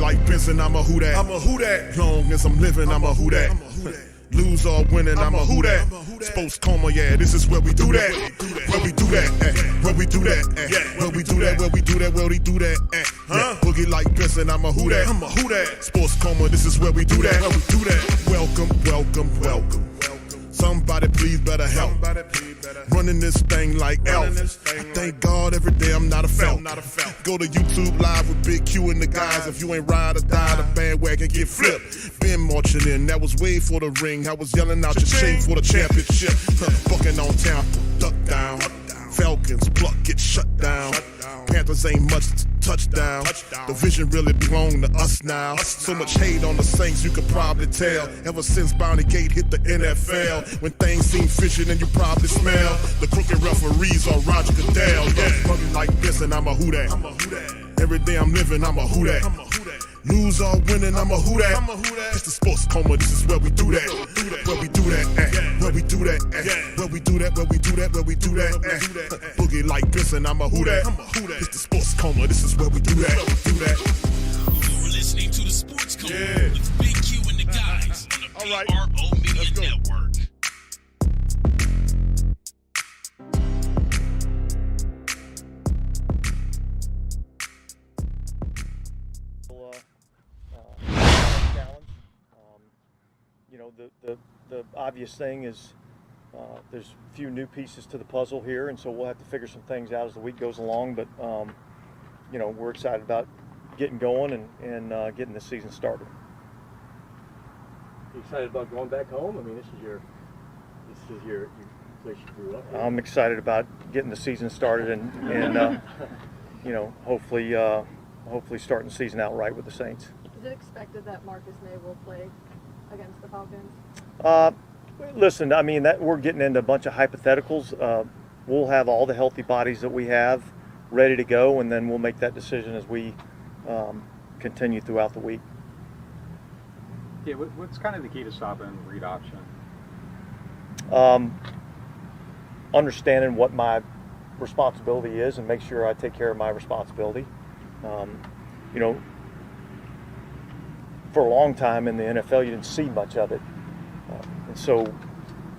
like Benson, I'm a who that. I'm a who that. Long as I'm living, I'm a who that. Lose or winning, I'm a who that. Sports Coma, yeah, this is where we do that. Where we do that, where we do that, where we do that, where we do that, where we do that, Boogie like Benson, I'm a who that. I'm a who that. Sports Coma, this is where we do that. Where we do that. Welcome, welcome, welcome. Somebody please better help. Running this thing like Elf. I thank God every day I'm not a felt. Go to YouTube Live with Big Q and the guys. If you ain't ride or die, the bandwagon get flipped. Been marching in, that was way for the ring. I was yelling out your shame for the championship. Bucking on town, duck down. Falcons pluck, get shut down. Panthers ain't much touchdown. The vision really belong to us now. So much hate on the Saints, you could probably tell. Ever since Bounty Gate hit the NFL, when things seem fishy, then you probably smell the crooked referees on Roger Goodell. Yeah, fucking like this, and I'm a who that. Every day I'm living, I'm a who that. Lose or winning, I'm a who that. It's the Sports Coma, this is where we do that. Where we do that, where we do that, where we do that, where we do that, where we do that, Boogie like Benson, I'm a who that. It's the Sports Coma, this is where we do that. You're listening to the Sports Coma with Big Q and the guys on the PRO Media Network. The obvious thing is there's a few new pieces to the puzzle here, and so we'll have to figure some things out as the week goes along. But we're excited about getting going and getting the season started. You excited about going back home? I mean, this is your place you grew up in. I'm excited about getting the season started and hopefully starting the season out right with the Saints. Is it expected that Marcus May will play against the Falcons? Listen, I mean, that we're getting into a bunch of hypotheticals. We'll have all the healthy bodies that we have ready to go, and then we'll make that decision as we continue throughout the week. Yeah, what's kind of the key to stopping read option? Understanding what my responsibility is and make sure I take care of my responsibility. For a long time in the NFL, you didn't see much of it. And so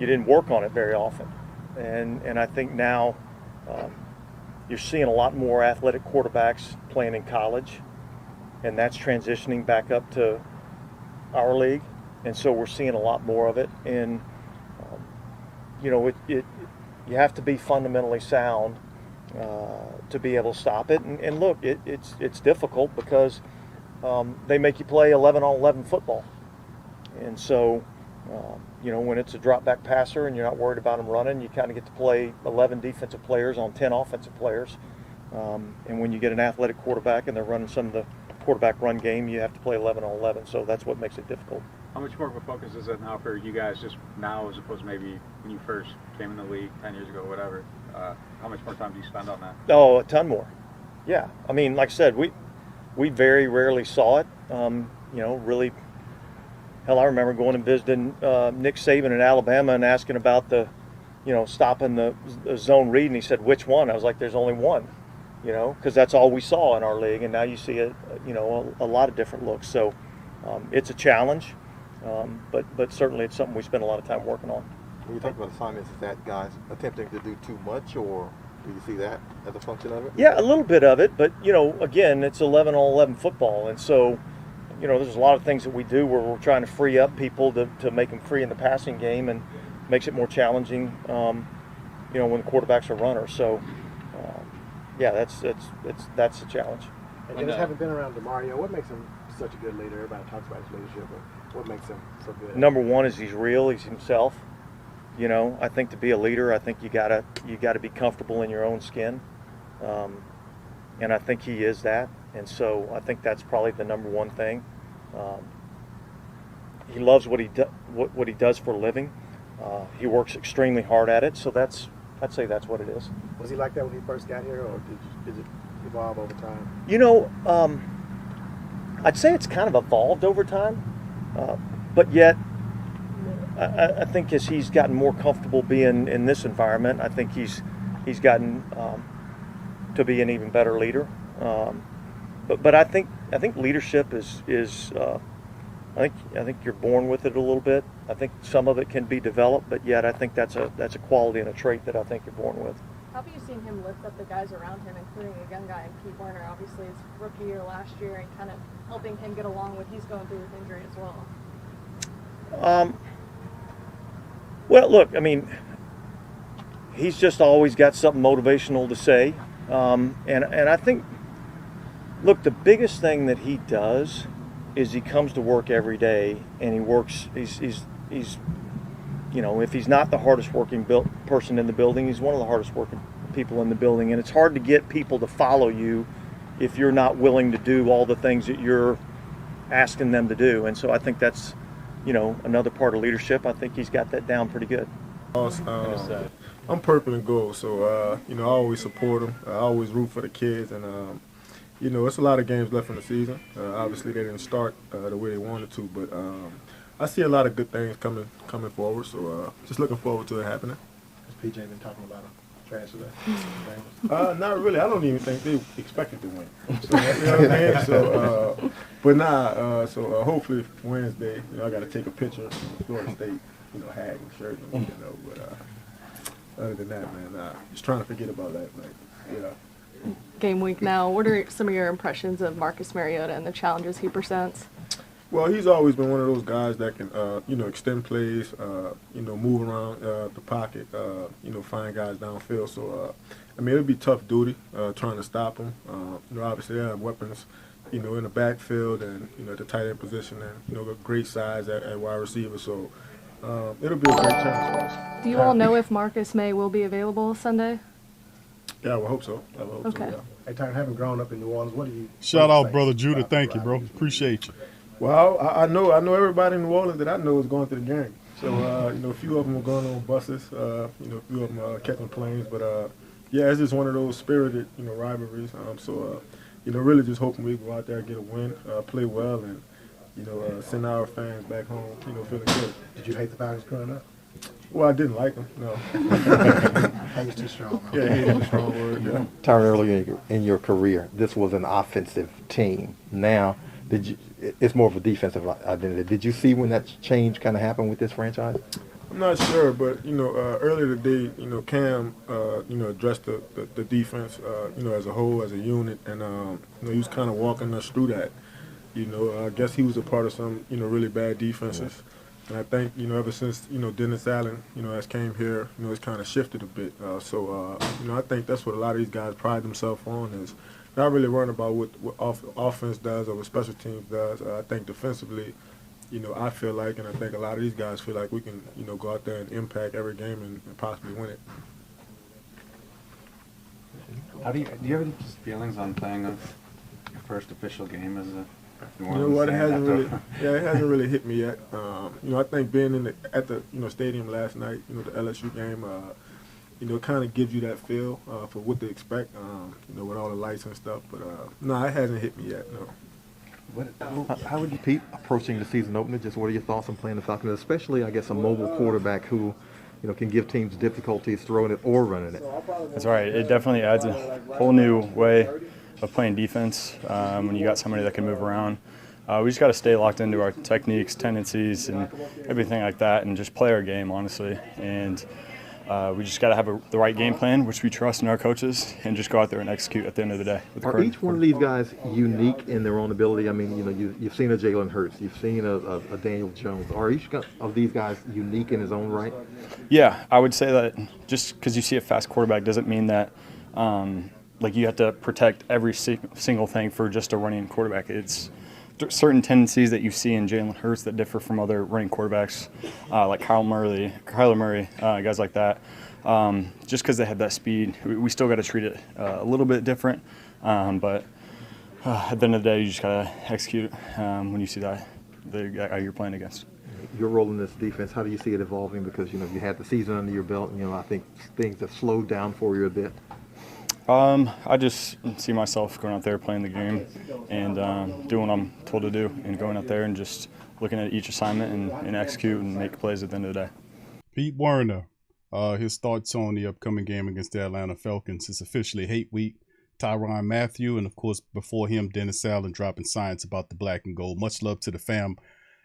you didn't work on it very often. And I think now you're seeing a lot more athletic quarterbacks playing in college, and that's transitioning back up to our league. And so we're seeing a lot more of it. And, you have to be fundamentally sound to be able to stop it. And look, it's difficult because they make you play 11-on-11 football. And so, when it's a drop back passer and you're not worried about them running, you kind of get to play 11 defensive players on 10 offensive players. And when you get an athletic quarterback and they're running some of the quarterback run game, you have to play 11-on-11. So that's what makes it difficult. How much more of a focus is that now for you guys, just now as opposed to maybe when you first came in the league 10 years ago, whatever? How much more time do you spend on that? Oh, a ton more. Yeah. I mean, like I said, we very rarely saw it. Really, hell, I remember going and visiting Nick Saban in Alabama and asking about the stopping the zone read, and he said, which one? I was like, there's only one, because that's all we saw in our league, and now you see a lot of different looks. So it's a challenge, but certainly it's something we spend a lot of time working on. When you talk about assignments, is that guys attempting to do too much, or do you see that as a function of it? Yeah, a little bit of it, but again, it's 11-on-11 football, and so there's a lot of things that we do where we're trying to free up people to make them free in the passing game, and makes it more challenging, when the quarterbacks are runners. So, that's the challenge. And just having been around DeMario, what makes him such a good leader? Everybody talks about his leadership, but what makes him so good? Number one is he's real. He's himself. I think to be a leader, I think you gotta be comfortable in your own skin, and I think he is that. And so I think that's probably the number one thing. He loves what he does for a living. He works extremely hard at it. So I'd say that's what it is. Was he like that when he first got here, or did it evolve over time? I'd say it's kind of evolved over time, but yet I think as he's gotten more comfortable being in this environment, I think he's gotten to be an even better leader. But I think think leadership is I think you're born with it a little bit. I think some of it can be developed, but yet I think that's a quality and a trait that I think you're born with. How have you seen him lift up the guys around him, including a young guy in Pete Werner, obviously his rookie year last year, and kind of helping him get along what he's going through with injury as well? Well, look, I mean, he's just always got something motivational to say, and I think, look, the biggest thing that he does is he comes to work every day and he works. He's you know, if he's not the hardest working person in the building, he's one of the hardest working people in the building, and it's hard to get people to follow you if you're not willing to do all the things that you're asking them to do. And so I think that's, you know, another part of leadership. I think he's got that down pretty good. I'm purple and gold, so you know, I always support them. I always root for the kids, and you know, it's a lot of games left in the season. Obviously, they didn't start the way they wanted to, but I see a lot of good things coming forward. So just looking forward to it happening. Has PJ been talking about a transfer that? Not really. I don't even think they expected to win. So, you know what I mean? So, but nah. So hopefully Wednesday, you know, I got to take a picture of Florida State, you know, hat and shirt, you know. But other than that, man, just trying to forget about that. Like, yeah. Game week now. What are some of your impressions of Marcus Mariota and the challenges he presents? Well, he's always been one of those guys that can, you know, extend plays, you know, move around the pocket, you know, find guys downfield. So, I mean, it'll be tough duty trying to stop him. You know, obviously they have weapons, you know, in the backfield and, you know, at the tight end position and, you know, got great size at wide receiver. So, it'll be a great challenge for us. Do you all know if Marcus May will be available Sunday? Yeah, I would hope so. I would hope Okay. so, yeah. Hey, Tyron, having grown up in New Orleans, what do you? Shout out, brother Judah. Thank you, bro. Appreciate you. Well, I know everybody in New Orleans that I know is going to the game. So, you know, a few of them are going on buses. You know, a few of them are catching planes. But, yeah, it's just one of those spirited, you know, rivalries. So, you know, really just hoping we go out there and get a win, play well, and, you know, send our fans back home, you know, feeling good. Did you hate the Falcons growing up? Well, I didn't like them, no. Hate is too strong. Yeah, hate is a strong word, yeah. Tyron, earlier in your career, this was an offensive team. Now, it's more of a defensive identity. Did you see when that change kind of happened with this franchise? I'm not sure, but, you know, earlier today, you know, Cam, you know, addressed the defense, you know, as a whole, as a unit, and, you know, he was kind of walking us through that. You know, I guess he was a part of some, you know, really bad defenses. Yeah. And I think, you know, ever since, you know, Dennis Allen, you know, has came here, you know, it's kind of shifted a bit. So, you know, I think that's what a lot of these guys pride themselves on, is not really worrying about what offense does or what special teams does. I think defensively, you know, I feel like, and I think a lot of these guys feel like we can, you know, go out there and impact every game and possibly win it. Do you have any feelings on playing your first official game as a New Orleans? You know what? It hasn't really hit me yet. You know, I think being at the you know stadium last night, you know, the LSU game, you know, it kind of gives you that feel for what to expect. You know, with all the lights and stuff. But no, it hasn't hit me yet. No. How would you, Pete, approaching the season opener? Just what are your thoughts on playing the Falcons, especially, I guess, a mobile quarterback who, you know, can give teams difficulties throwing it or running it? That's right. It definitely adds a whole new way of playing defense when you got somebody that can move around. We just got to stay locked into our techniques, tendencies, and everything like that, and just play our game, honestly. And we just got to have the right game plan, which we trust in our coaches, and just go out there and execute at the end of the day. Are each one of these guys unique in their own ability? I mean, you know, you've seen a Jalen Hurts, you've seen a Daniel Jones. Are each of these guys unique in his own right? Yeah, I would say that just because you see a fast quarterback doesn't mean that like you have to protect every single thing for just a running quarterback. It's certain tendencies that you see in Jalen Hurts that differ from other running quarterbacks, like Kyler Murray, guys like that. Just because they have that speed, we still got to treat it a little bit different. But at the end of the day, you just got to execute when you see that the guy you're playing against. Your role in this defense, how do you see it evolving? Because, you know, you had the season under your belt, and, you know, I think things have slowed down for you a bit. I just see myself going out there, playing the game, and doing what I'm told to do, and going out there and just looking at each assignment and execute and make plays at the end of the day. Pete Werner, his thoughts on the upcoming game against the Atlanta Falcons. It's officially Hate Week. Tyrann Mathieu, and of course before him, Dennis Allen dropping science about the black and gold. Much love to the fam.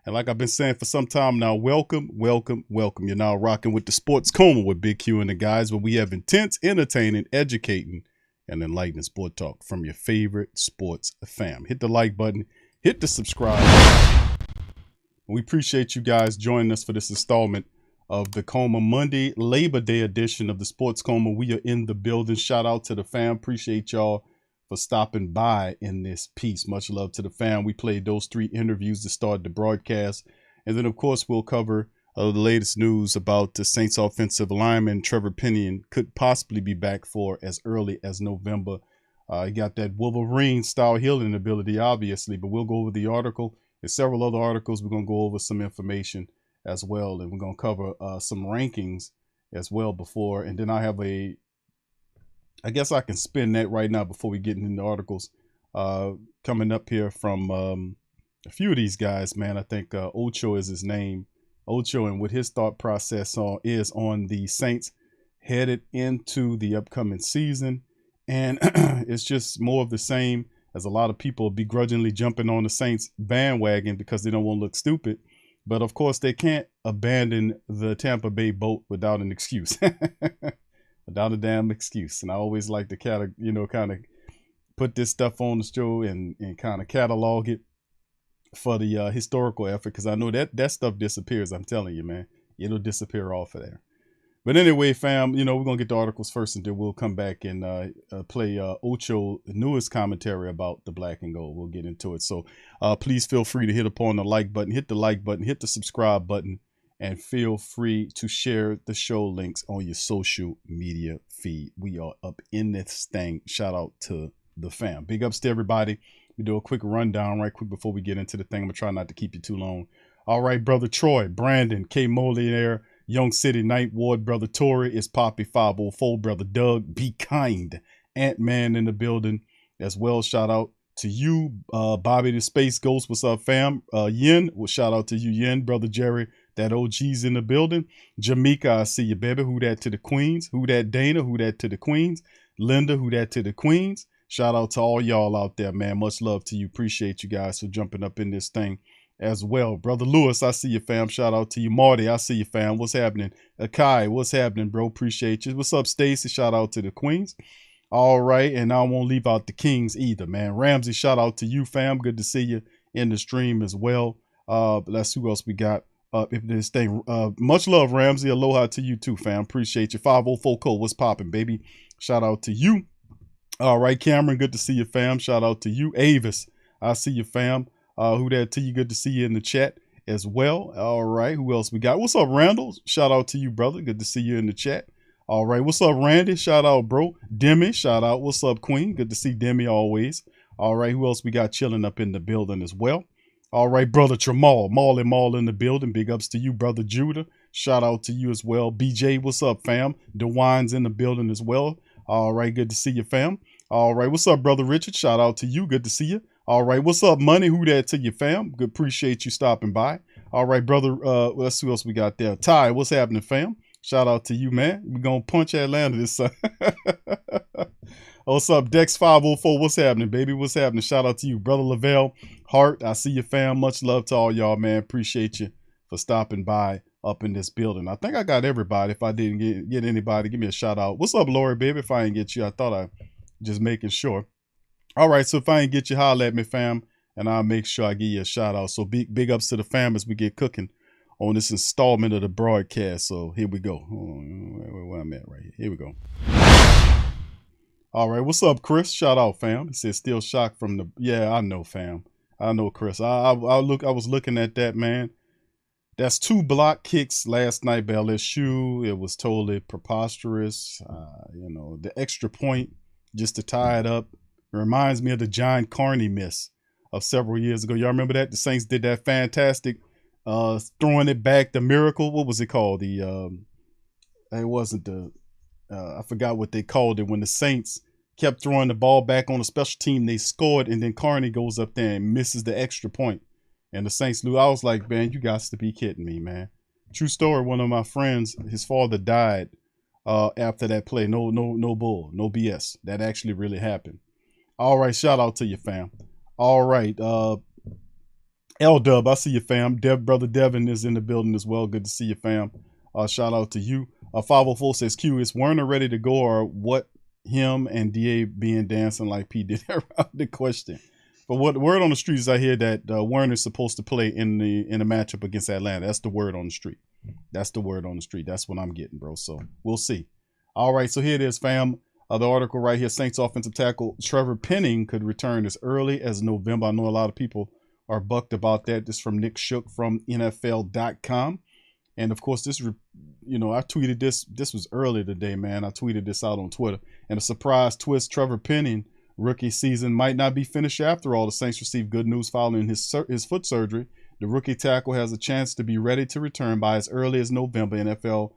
And like I've been saying for some time now, welcome, welcome, welcome. You're now rocking with the Sports Coma with Big Q and the guys, where we have intense, entertaining, educating, and enlightening sport talk from your favorite sports fam. Hit the like button, hit the subscribe. We appreciate you guys joining us for this installment of the Coma Monday Labor Day edition of the Sports Coma. We are in the building. Shout out to the fam. Appreciate y'all for stopping by in this piece. Much love to the fam. We played those 3 interviews to start the broadcast. And then, of course, we'll cover the latest news about the Saints offensive lineman Trevor Penning could possibly be back for as early as November. He got that Wolverine-style healing ability, obviously, but we'll go over the article. There's several other articles. We're going to go over some information as well, and we're going to cover some rankings as well before. And then I guess I can spin that right now before we get into the articles coming up here from a few of these guys, man. I think Ocho is his name. Ocho, and what his thought process is on the Saints headed into the upcoming season. And it's just more of the same, as a lot of people begrudgingly jumping on the Saints bandwagon because they don't want to look stupid. But of course, they can't abandon the Tampa Bay boat without an excuse. Without a damn excuse. And I always like to kind of put this stuff on the show and kind of catalog it for the historical effort, because I know that stuff disappears. I'm telling you, man, it'll disappear off of there. But anyway, fam, we're gonna get the articles first, and then we'll come back and play Ocho's newest commentary about the black and gold. We'll get into it. So please feel free to hit upon the like button, hit the subscribe button, and feel free to share the show links on your social media feed. We are up in this thing. Shout out to the fam. Big ups to everybody. We do a quick rundown right quick before we get into the thing. I'm going to try not to keep you too long. All right, Brother Troy, Brandon, K. Moliere, Young City, Ninth Ward, Brother Tory, it's Poppy 504, Brother Doug, Be Kind, Ant-Man in the building as well. Shout out to you, Bobby the Space Ghost. What's up, fam? Yin, well, shout out to you, Yin. Brother Jerry, that OG's in the building. Jamaica, I see you, baby. Who that to the Queens? Who that Dana? Who that to the Queens? Linda, who that to the Queens? Shout out to all y'all out there, man. Much love to you. Appreciate you guys for jumping up in this thing as well. Brother Lewis, I see you, fam. Shout out to you. Marty, I see you, fam. What's happening? Akai, what's happening, bro? Appreciate you. What's up, Stacy? Shout out to the Queens. All right, and I won't leave out the Kings either, man. Ramsey, shout out to you, fam. Good to see you in the stream as well. Let's see who else we got. If this thing, much love, Ramsey. Aloha to you too, fam. Appreciate you. 504 Cole, what's popping, baby? Shout out to you. All right, Cameron, good to see you, fam. Shout out to you. Avis, I see you, fam. Who that to you? Good to see you in the chat as well. All right, who else we got? What's up, Randall? Shout out to you, brother. Good to see you in the chat. All right, what's up, Randy? Shout out, bro. Demi, shout out. What's up, Queen? Good to see Demi always. All right, who else we got chilling up in the building as well? All right, brother Tramal, Marley Mall in the building. Big ups to you, brother Judah. Shout out to you as well. BJ, what's up, fam? DeWine's in the building as well. All right, good to see you, fam. All right, what's up, brother Richard? Shout out to you. Good to see you. All right, what's up, Money? Who that to you, fam? Good, appreciate you stopping by. All right, brother. Let's see what else we got there. Ty, what's happening, fam? Shout out to you, man. We're gonna punch Atlanta this time. What's up, Dex 504? What's happening, baby? What's happening? Shout out to you, brother Lavelle Hart. I see you, fam. Much love to all y'all, man. Appreciate you for stopping by up in this building. I think I got everybody. If I didn't get anybody, give me a shout out. What's up, Lori, baby? If I didn't get you, I thought I just making sure. All right, so if I ain't get you, holler at me, fam, and I'll make sure I give you a shout out. So big ups to the fam as we get cooking on this installment of the broadcast. So here we go. Where I'm at right here. Here we go. All right, what's up, Chris? Shout out, fam. He said still shocked from the. Yeah, I know, fam. I know, Chris. I was looking at that, man. That's 2 block kicks last night by LSU. It was totally preposterous. The extra point just to tie it up. It reminds me of the John Carney miss of several years ago. Y'all remember that? The Saints did that fantastic throwing it back, the miracle. What was it called? It wasn't the, I forgot what they called it, when the Saints kept throwing the ball back on a special team. They scored, and then Carney goes up there and misses the extra point. And the Saints lose. I was like, man, you got to be kidding me, man. True story. One of my friends, his father died after that play. No bull, no BS. That actually really happened. All right, shout out to you, fam. All right, L-Dub, I see you, fam. Brother Devin is in the building as well. Good to see you, fam. Shout out to you. 504 says, Q, is Werner ready to go, or what him and DA being dancing like P did around the question? But what the word on the street is I hear that Werner's supposed to play in the matchup against Atlanta. That's the word on the street. That's the word on the street. That's what I'm getting, bro. So we'll see. All right, so here it is, fam. The article right here, Saints offensive tackle Trevor Penning could return as early as November. I know a lot of people are bucked about that. This is from Nick Shook from NFL.com. And of course, this, you know, I tweeted this. This was early today, man. I tweeted this out on Twitter. And a surprise twist, Trevor Penning rookie season might not be finished after all. The Saints received good news following his foot surgery. The rookie tackle has a chance to be ready to return by as early as November. NFL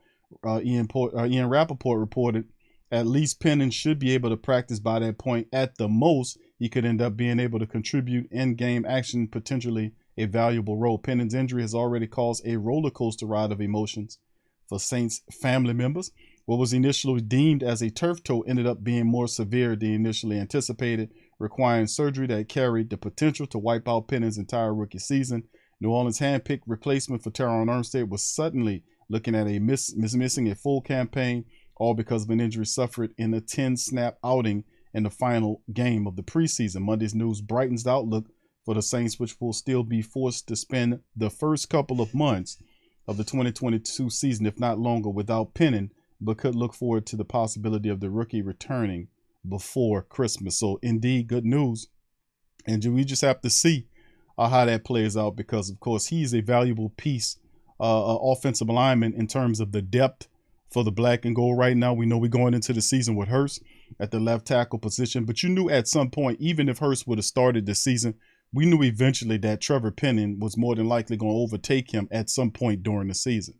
Ian Rappaport reported at least Penning should be able to practice by that point. At the most, he could end up being able to contribute in-game action, potentially a valuable role. Penning's injury has already caused a roller coaster ride of emotions for Saints family members. What was initially deemed as a turf toe ended up being more severe than initially anticipated, requiring surgery that carried the potential to wipe out Penning's entire rookie season. New Orleans' handpicked replacement for Teron Armstead was suddenly looking at missing a full campaign, all because of an injury suffered in a 10-snap outing in the final game of the preseason. Monday's news brightens the outlook for the Saints, which will still be forced to spend the first couple of months of the 2022 season, if not longer, without Penning, but could look forward to the possibility of the rookie returning before Christmas. So indeed, good news. And we just have to see how that plays out, because of course he's a valuable piece, offensive lineman, in terms of the depth for the black and gold right now. We know we're going into the season with Hurst at the left tackle position, but you knew at some point, even if Hurst would have started the season, we knew eventually that Trevor Penning was more than likely going to overtake him at some point during the season.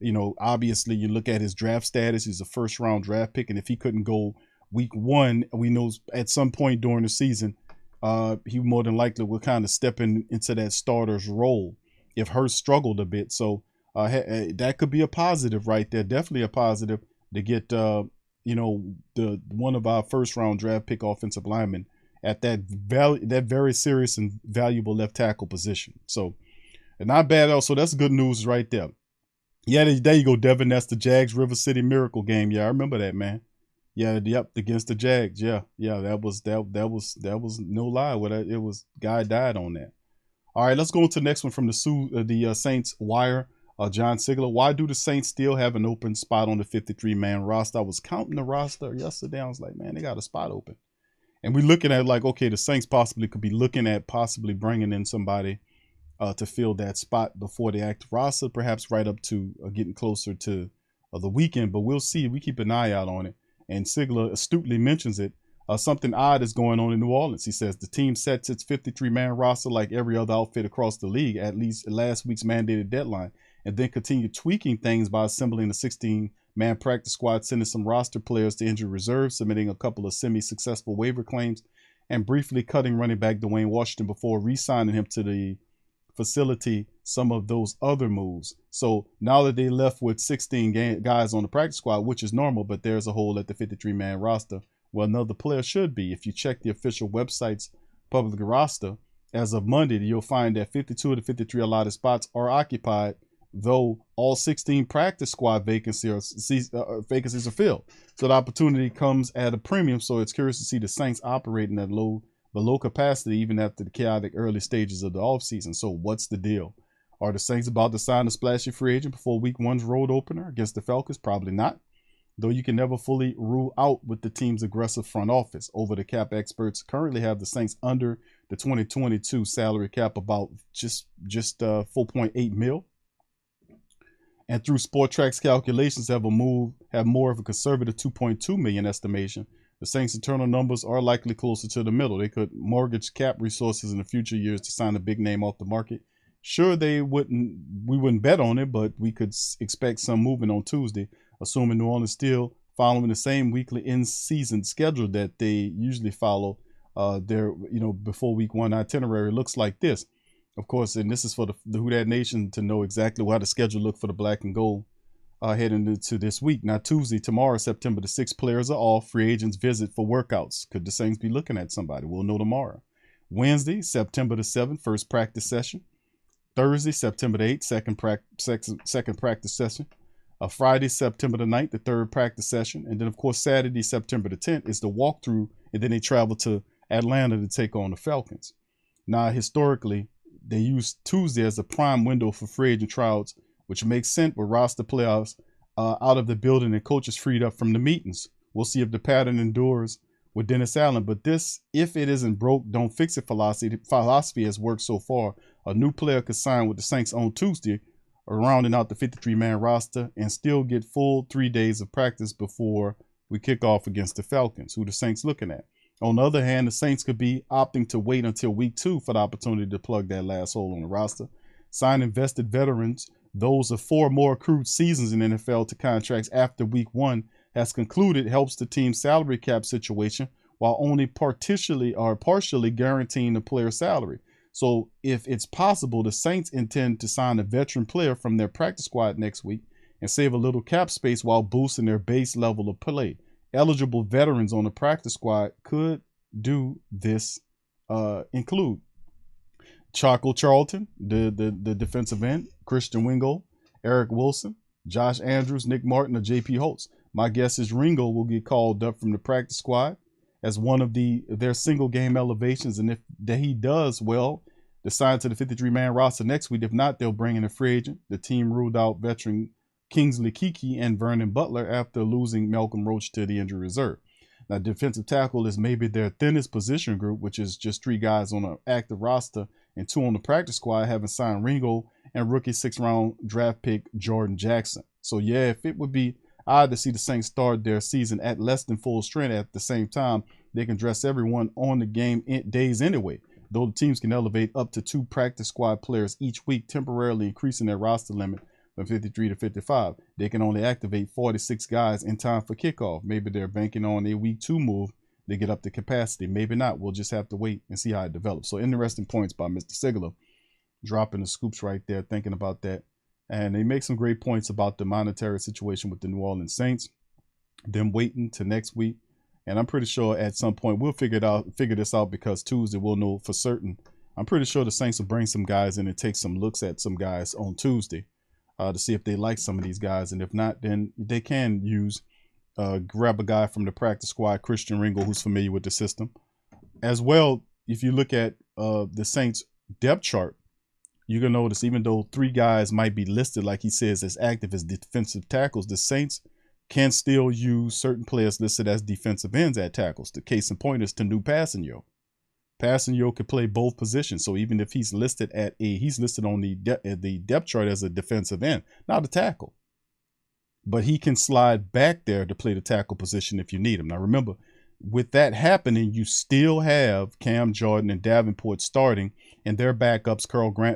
You know, obviously you look at his draft status, he's a first-round draft pick, and if he couldn't go week one, we know at some point during the season, he more than likely will kind of step into that starter's role if Hurst struggled a bit. So that could be a positive right there. Definitely a positive to get, you know, one of our first-round draft pick offensive linemen at that very serious and valuable left tackle position. So not bad. Also, that's good news right there. Yeah, there you go, Devin. That's the Jags River City Miracle game. Yeah, I remember that, man. Yeah, yep, against the Jags. Yeah, that was no lie. It was guy died on that. All right, let's go to the next one from the Saints Wire. John Sigler, why do the Saints still have an open spot on the 53-man roster? I was counting the roster yesterday. I was like, man, they got a spot open. And we're looking at like, okay, the Saints possibly could be looking at possibly bringing in somebody to fill that spot before the active roster, perhaps right up to getting closer to the weekend. But we'll see. We keep an eye out on it. And Sigler astutely mentions it. Something odd is going on in New Orleans. He says the team sets its 53-man roster like every other outfit across the league, at least last week's mandated deadline, and then continue tweaking things by assembling a 16-man practice squad, sending some roster players to injury reserve, submitting a couple of semi-successful waiver claims, and briefly cutting running back Dwayne Washington before re-signing him to the facility some of those other moves. So now that they left with 16 guys on the practice squad, which is normal, but there's a hole at the 53-man roster. Well, another player should be. If you check the official website's public roster, as of Monday, you'll find that 52 of the 53 allotted spots are occupied, though all 16 practice squad vacancies are filled. So the opportunity comes at a premium. So it's curious to see the Saints operating at below capacity even after the chaotic early stages of the offseason. So what's the deal? Are the Saints about to sign a splashy free agent before week one's road opener against the Falcons? Probably not, though you can never fully rule out with the team's aggressive front office. Over the cap experts currently have the Saints under the 2022 salary cap, about just 4.8 mil. And through Sportrack's calculations have more of a conservative 2.2 million estimation. The Saints' internal numbers are likely closer to the middle. They could mortgage cap resources in the future years to sign a big name off the market. Sure, we wouldn't bet on it, but we could expect some movement on Tuesday, assuming New Orleans still following the same weekly in-season schedule that they usually follow. Before week one itinerary looks like this. Of course, and this is for the Who Dat Nation to know exactly how the schedule look for the black and gold heading into this week. Now, Tuesday, tomorrow, September the 6th, players are off. Free agents visit for workouts. Could the Saints be looking at somebody? We'll know tomorrow. Wednesday, September the 7th, first practice session. Thursday, September the 8th, second practice session. Friday, September the 9th, the third practice session. And then, of course, Saturday, September the 10th is the walkthrough. And then they travel to Atlanta to take on the Falcons. Now, historically, they use Tuesday as a prime window for free agent trials, which makes sense with roster playoffs out of the building and coaches freed up from the meetings. We'll see if the pattern endures with Dennis Allen. But this, if it isn't broke, don't fix it philosophy has worked so far. A new player could sign with the Saints on Tuesday, rounding out the 53-man roster, and still get full 3 days of practice before we kick off against the Falcons, who the Saints looking at. On the other hand, the Saints could be opting to wait until week 2 for the opportunity to plug that last hole on the roster. Sign invested veterans, those of 4 more accrued seasons in NFL to contracts after week 1 has concluded, helps the team's salary cap situation while only partially guaranteeing the player's salary. So if it's possible, the Saints intend to sign a veteran player from their practice squad next week and save a little cap space while boosting their base level of play. Eligible veterans on the practice squad could do this include Chaco Charlton, the defensive end, Christian Wingo, Eric Wilson, Josh Andrews, Nick Martin, or J.P. Holtz. My guess is Ringo will get called up from the practice squad as one of their single game elevations. And if he does well, to sign to the 53-man roster next week. If not, they'll bring in a free agent. The team ruled out veteran Kingsley Keke and Vernon Butler after losing Malcolm Roach to the injury reserve. Now, defensive tackle is maybe their thinnest position group, which is just 3 guys on an active roster and 2 on the practice squad, having signed Ringo and rookie 6th-round draft pick Jordan Jackson. So, yeah, if it would be odd to see the Saints start their season at less than full strength, at the same time, they can dress everyone on the game days anyway. Though the teams can elevate up to 2 practice squad players each week, temporarily increasing their roster limit from 53 to 55. They can only activate 46 guys in time for kickoff. Maybe they're banking on a week 2 move to get up to capacity. Maybe not. We'll just have to wait and see how it develops. So interesting points by Mr. Sigler, dropping the scoops right there, thinking about that. And they make some great points about the monetary situation with the New Orleans Saints, them waiting to next week. And I'm pretty sure at some point we'll figure this out, because Tuesday we'll know for certain. I'm pretty sure the Saints will bring some guys in and take some looks at some guys on Tuesday to see if they like some of these guys. And if not, then they can grab a guy from the practice squad, Christian Ringo, who's familiar with the system. As well, if you look at the Saints depth chart, you're going to notice even though 3 guys might be listed, like he says, as active as defensive tackles, the Saints can still use certain players listed as defensive ends at tackles. The case in point is Tanu Passanio. Passanio could play both positions. So even if he's listed on the depth chart as a defensive end, not a tackle, but he can slide back there to play the tackle position if you need him. Now remember, with that happening, you still have Cam Jordan and Davenport starting, and their backups,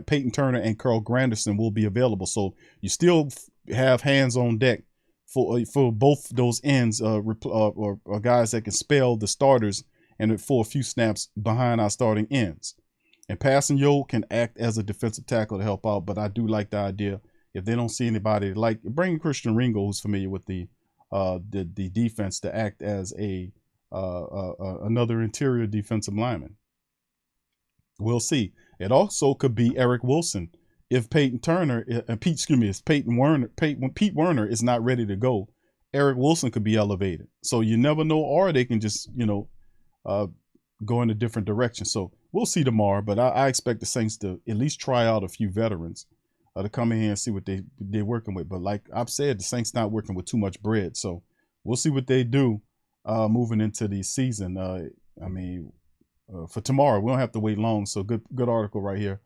Peyton Turner and Carl Granderson, will be available. So you still have hands on deck for both those ends, or guys that can spell the starters and for a few snaps behind our starting ends. And Passanio can act as a defensive tackle to help out, but I do like the idea, if they don't see anybody, like bringing Christian Ringo, who's familiar with the defense, to act as another interior defensive lineman. We'll see. It also could be Eric Wilson. If Pete Werner is not ready to go, Eric Wilson could be elevated. So you never know, or they can just, go in a different direction. So we'll see tomorrow, but I expect the Saints to at least try out a few veterans to come in here and see what they're working with. But like I've said, the Saints not working with too much bread. So we'll see what they do moving into the season. For tomorrow, we don't have to wait long. So good article right here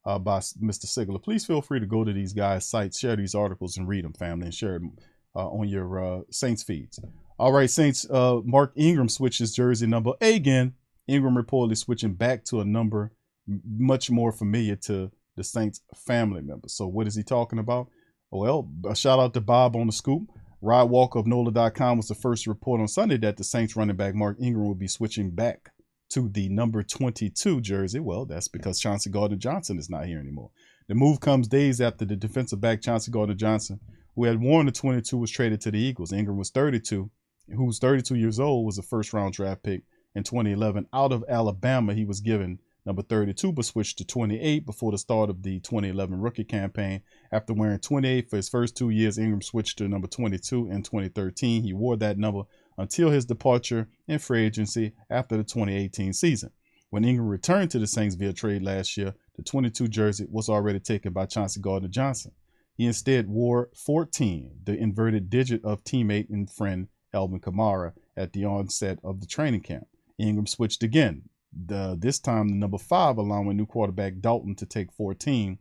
by Mr. Sigler. Please feel free to go to these guys' sites, share these articles and read them, family, and share them on your Saints feeds. All right, Saints, Mark Ingram switches jersey number again. Ingram reportedly switching back to a number much more familiar to the Saints family members. So what is he talking about? Well, a shout out to Bob on the scoop. Rod Walker of NOLA.com was the first to report on Sunday that the Saints running back Mark Ingram will be switching back to the number 22 jersey. Well, that's because Chauncey Gardner-Johnson is not here anymore. The move comes days after the defensive back Chauncey Gardner-Johnson who had worn the 22, was traded to the Eagles. Ingram was 32, who was 32 years old, was a first-round draft pick in 2011. Out of Alabama, he was given number 32, but switched to 28 before the start of the 2011 rookie campaign. After wearing 28 for his first 2 years, Ingram switched to number 22 in 2013. He wore that number until his departure in free agency after the 2018 season. When Ingram returned to the Saints via trade last year, the 22 jersey was already taken by Chauncey Gardner-Johnson. He instead wore 14, the inverted digit of teammate and friend Alvin Kamara, at the onset of the training camp. Ingram switched again, this time the number 5, allowing new quarterback Dalton to take 14.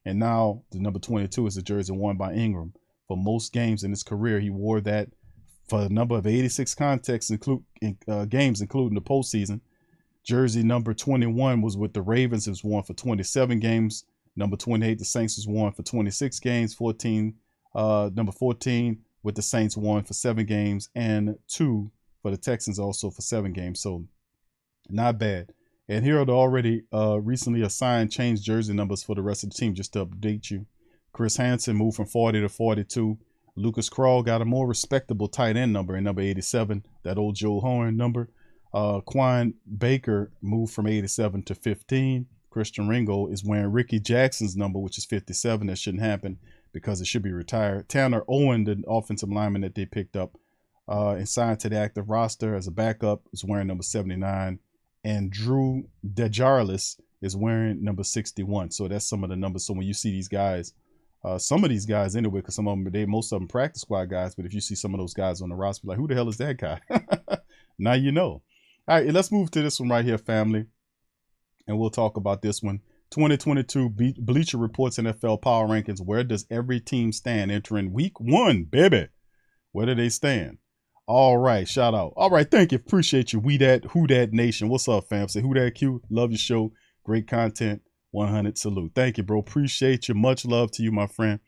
And now the number 22 is the jersey worn by Ingram. For most games in his career, he wore that for a number of 86 contests, games, including the postseason. Jersey number 21 was with the Ravens. It was worn for 27 games. Number 28, the Saints, was worn for 26 games. Number 14 with the Saints, worn for 7 games, and 2 for the Texans, also for 7 games. So not bad. And here are the already recently assigned changed jersey numbers for the rest of the team, just to update you. Chris Hansen moved from 40 to 42. Lucas Krull got a more respectable tight end number in number 87, that old Joe Horn number. Quan Baker moved from 87 to 15. Christian Ringo is wearing Ricky Jackson's number, which is 57. That shouldn't happen because it should be retired. Tanner Owen, the offensive lineman that they picked up and signed to the active roster as a backup, is wearing number 79. And Drew DeJarlis is wearing number 61. So that's some of the numbers. So when you see these guys, some of these guys anyway, because some of them, most of them practice squad guys, but if you see some of those guys on the roster, like, who the hell is that guy? Now you know. All right, let's move to this one right here, family. And we'll talk about this one. 2022 Bleacher Report's NFL Power Rankings. Where does every team stand entering week 1, baby? Where do they stand? All right, shout out. All right, thank you. Appreciate you. We that, who that nation. What's up, fam? Say who that Q. Love your show. Great content. 100 salute. Thank you, bro. Appreciate you. Much love to you, my friend.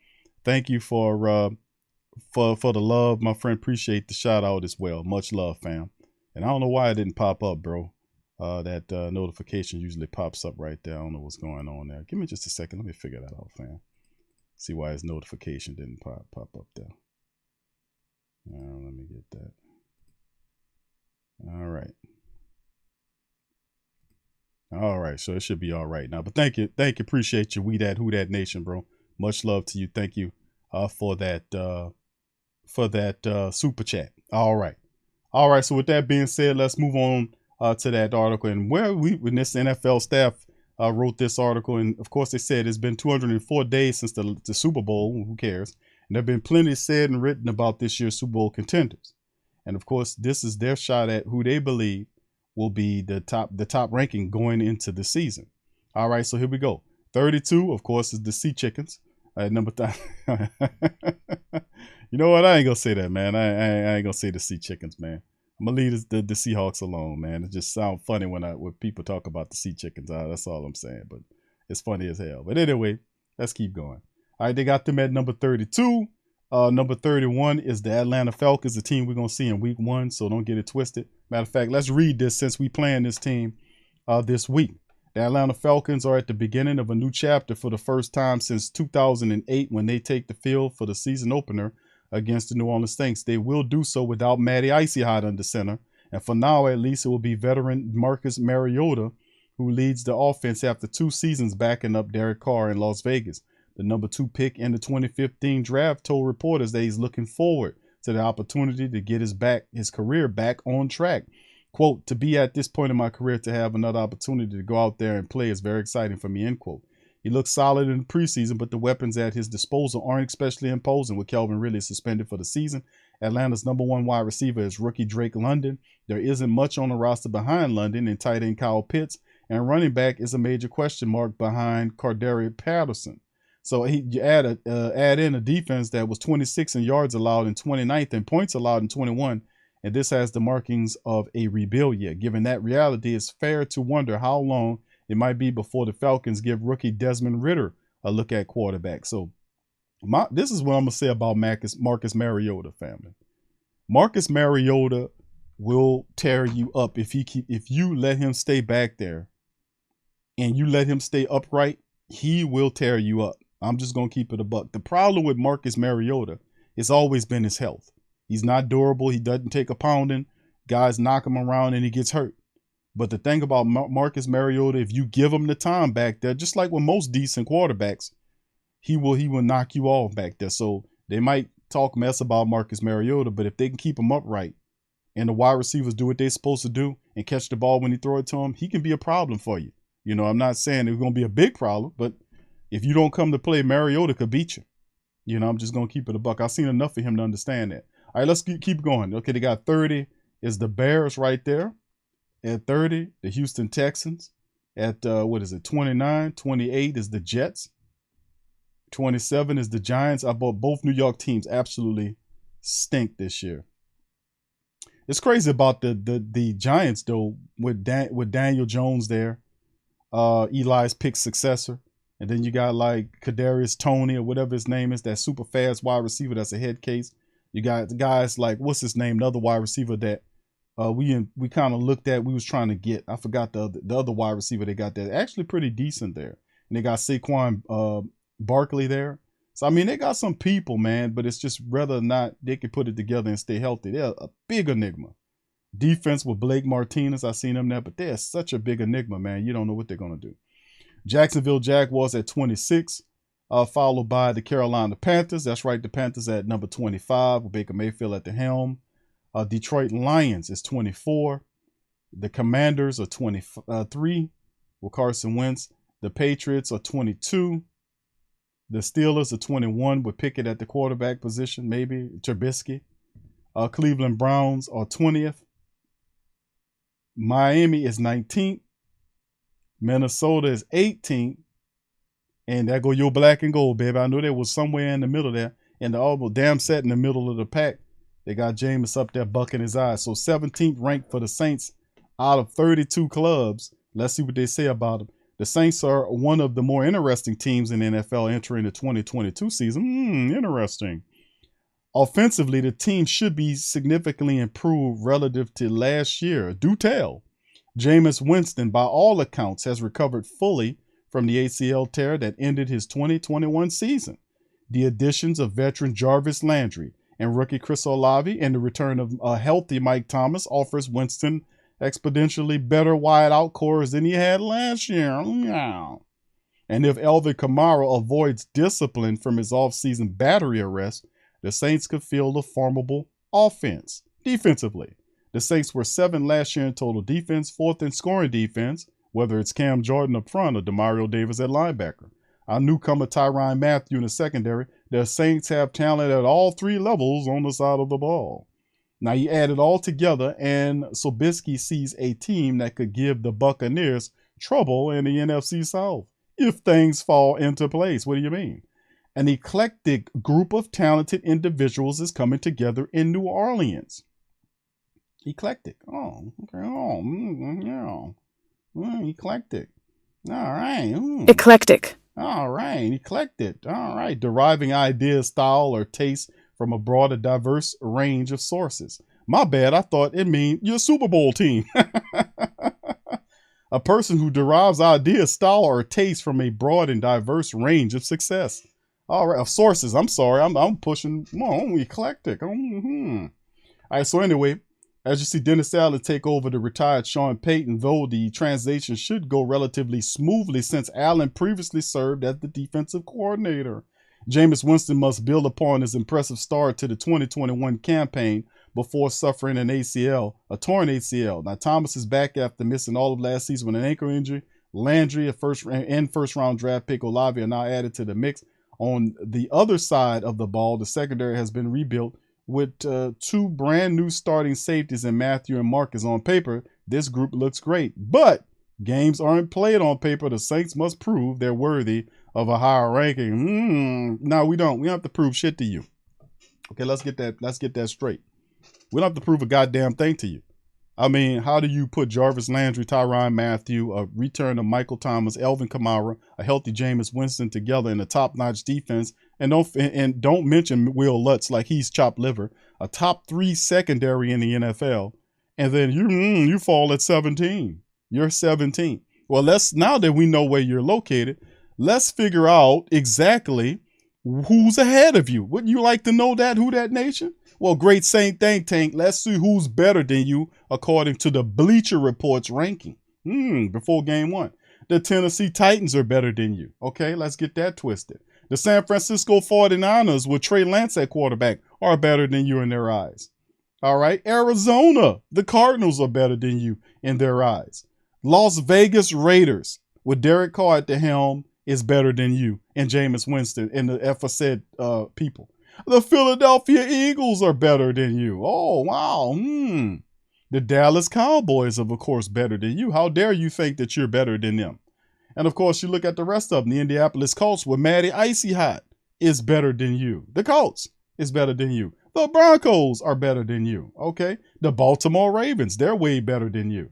Thank you for the love, my friend. Appreciate the shout out as well. Much love, fam. And I don't know why it didn't pop up, bro. That notification usually pops up right there. I don't know what's going on there. Give me just a second. Let me figure that out, fam. See why his notification didn't pop up there. Let me get that. All right. All right. So it should be all right now. But thank you. Appreciate you. We that, who that nation, bro. Much love to you. Thank you for that super chat. All right. All right. So with that being said, let's move on to that article. And when this NFL staff wrote this article, and of course they said it's been 204 days since the Super Bowl. Who cares? And there have been plenty said and written about this year's Super Bowl contenders. And of course, this is their shot at who they believe will be the top ranking going into the season. All right, so here we go. 32, of course, is the Sea Chickens. Number 3. You know what? I ain't gonna say that, man. I ain't gonna say the Sea Chickens, man. I'm gonna leave the Seahawks alone, man. It just sounds funny when people talk about the Sea Chickens. That's all I'm saying. But it's funny as hell. But anyway, let's keep going. All right, they got them at number 32. Number 31 is the Atlanta Falcons, the team we're going to see in week 1, so don't get it twisted. Matter of fact, let's read this since we playing this team this week. The Atlanta Falcons are at the beginning of a new chapter for the first time since 2008 when they take the field for the season opener against the New Orleans Saints. They will do so without Matty Icy Hot under center, and for now at least it will be veteran Marcus Mariota who leads the offense after 2 seasons backing up Derek Carr in Las Vegas. The number 2 pick in the 2015 draft told reporters that he's looking forward to the opportunity to get his career back on track. Quote, to be at this point in my career to have another opportunity to go out there and play is very exciting for me, end quote. He looks solid in the preseason, but the weapons at his disposal aren't especially imposing with Calvin Ridley suspended for the season. Atlanta's number 1 wide receiver is rookie Drake London. There isn't much on the roster behind London, and tight end Kyle Pitts, and running back is a major question mark behind Cordero Patterson. So you add in a defense that was 26 in yards allowed and 29th in points allowed in 21, and this has the markings of a rebuild year. Given that reality, it's fair to wonder how long it might be before the Falcons give rookie Desmond Ridder a look at quarterback. So this is what I'm going to say about Marcus Mariota, family. Marcus Mariota will tear you up if you let him stay back there and you let him stay upright. He will tear you up. I'm just going to keep it a buck. The problem with Marcus Mariota it's always been his health. He's not durable. He doesn't take a pounding. Guys knock him around and he gets hurt. But the thing about Marcus Mariota, if you give him the time back there, just like with most decent quarterbacks, he will knock you off back there. So they might talk mess about Marcus Mariota, but if they can keep him upright and the wide receivers do what they're supposed to do and catch the ball when you throw it to him, he can be a problem for you. You know, I'm not saying it's going to be a big problem, but if you don't come to play, Mariota could beat you. You know, I'm just going to keep it a buck. I've seen enough of him to understand that. All right, let's keep going. Okay, they got 30 is the Bears right there. At 30, the Houston Texans. At, 29, 28 is the Jets. 27 is the Giants. Both New York teams absolutely stink this year. It's crazy about the Giants, though, with Daniel Jones there, Eli's pick successor. And then you got like Kadarius Toney or whatever his name is, that super fast wide receiver that's a head case. You got guys like, what's his name, the other wide receiver that we kind of looked at, we was trying to get. I forgot the other wide receiver they got there. Actually pretty decent there. And they got Saquon Barkley there. So, I mean, they got some people, man, but it's just whether or not they can put it together and stay healthy. They're a big enigma. Defense with Blake Martinez, I seen them there, but they're such a big enigma, man. You don't know what they're going to do. Jacksonville Jaguars at 26, followed by the Carolina Panthers. That's right, the Panthers at number 25 with Baker Mayfield at the helm. Detroit Lions is 24. The Commanders are 23 with Carson Wentz. The Patriots are 22. The Steelers are 21 with Pickett at the quarterback position, maybe Trubisky. Cleveland Browns are 20th. Miami is 19th. Minnesota is 18th. And there go your black and gold, baby. I knew there was somewhere in the middle there. And the almost damn set in the middle of the pack. They got Jameis up there bucking his eyes. So 17th ranked for the Saints out of 32 clubs. Let's see what they say about them. The Saints are one of the more interesting teams in the NFL entering the 2022 season. Interesting. Offensively, the team should be significantly improved relative to last year. Do tell. Jameis Winston, by all accounts, has recovered fully from the ACL tear that ended his 2021 season. The additions of veteran Jarvis Landry and rookie Chris Olave and the return of a healthy Mike Thomas offers Winston exponentially better wide-out cores than he had last year. And if Alvin Kamara avoids discipline from his offseason battery arrest, the Saints could field a formidable offense. Defensively, the Saints were 7th last year in total defense, 4th in scoring defense, whether it's Cam Jordan up front or Demario Davis at linebacker. Our newcomer Tyrann Mathieu in the secondary. The Saints have talent at all 3 levels on the side of the ball. Now you add it all together, and Sobisky sees a team that could give the Buccaneers trouble in the NFC South if things fall into place. What do you mean? An eclectic group of talented individuals is coming together in New Orleans. Eclectic. Oh, okay. Oh, yeah. Eclectic. All right. Eclectic. All right. Eclectic. All right. Deriving ideas, style, or taste from a broad and diverse range of sources. My bad. I thought it meant your Super Bowl team. A person who derives ideas, style, or taste from a broad and diverse range of success. All right. Of sources. I'm sorry. I'm pushing. I'm eclectic. All right. So anyway, as you see Dennis Allen take over the retired Sean Payton, though the translation should go relatively smoothly since Allen previously served as the defensive coordinator. Jameis Winston must build upon his impressive start to the 2021 campaign before suffering a torn ACL. Now, Thomas is back after missing all of last season with an ankle injury. Landry, a first-round draft pick, Olave are now added to the mix. On the other side of the ball, the secondary has been rebuilt with 2 brand new starting safeties in Matthew and Marcus. On paper, this group looks great, but games aren't played on paper. The Saints must prove they're worthy of a higher ranking. No, we don't. We don't have to prove shit to you. Okay, let's get that straight. We don't have to prove a goddamn thing to you. I mean, how do you put Jarvis Landry, Tyrann Mathieu, a return of Michael Thomas, Alvin Kamara, a healthy Jameis Winston together in a top-notch defense, and don't mention Will Lutz like he's chopped liver, a top 3 secondary in the NFL, and then you fall at 17. You're 17. Well, now that we know where you're located, let's figure out exactly Who's ahead of you? Wouldn't you like to know that, Who Dat Nation? Well, great Saint think tank. Let's see who's better than you according to the Bleacher Report's ranking. Before game 1. The Tennessee Titans are better than you. Okay, let's get that twisted. The San Francisco 49ers with Trey Lance at quarterback are better than you in their eyes. All right, Arizona, the Cardinals are better than you in their eyes. Las Vegas Raiders with Derek Carr at the helm is better than you and Jameis Winston and the aforesaid people. The Philadelphia Eagles are better than you. Oh, wow. The Dallas Cowboys are, of course, better than you. How dare you think that you're better than them? And, of course, you look at the rest of them. The Indianapolis Colts with Matty Icy Hot is better than you. The Colts is better than you. The Broncos are better than you. Okay? The Baltimore Ravens, they're way better than you.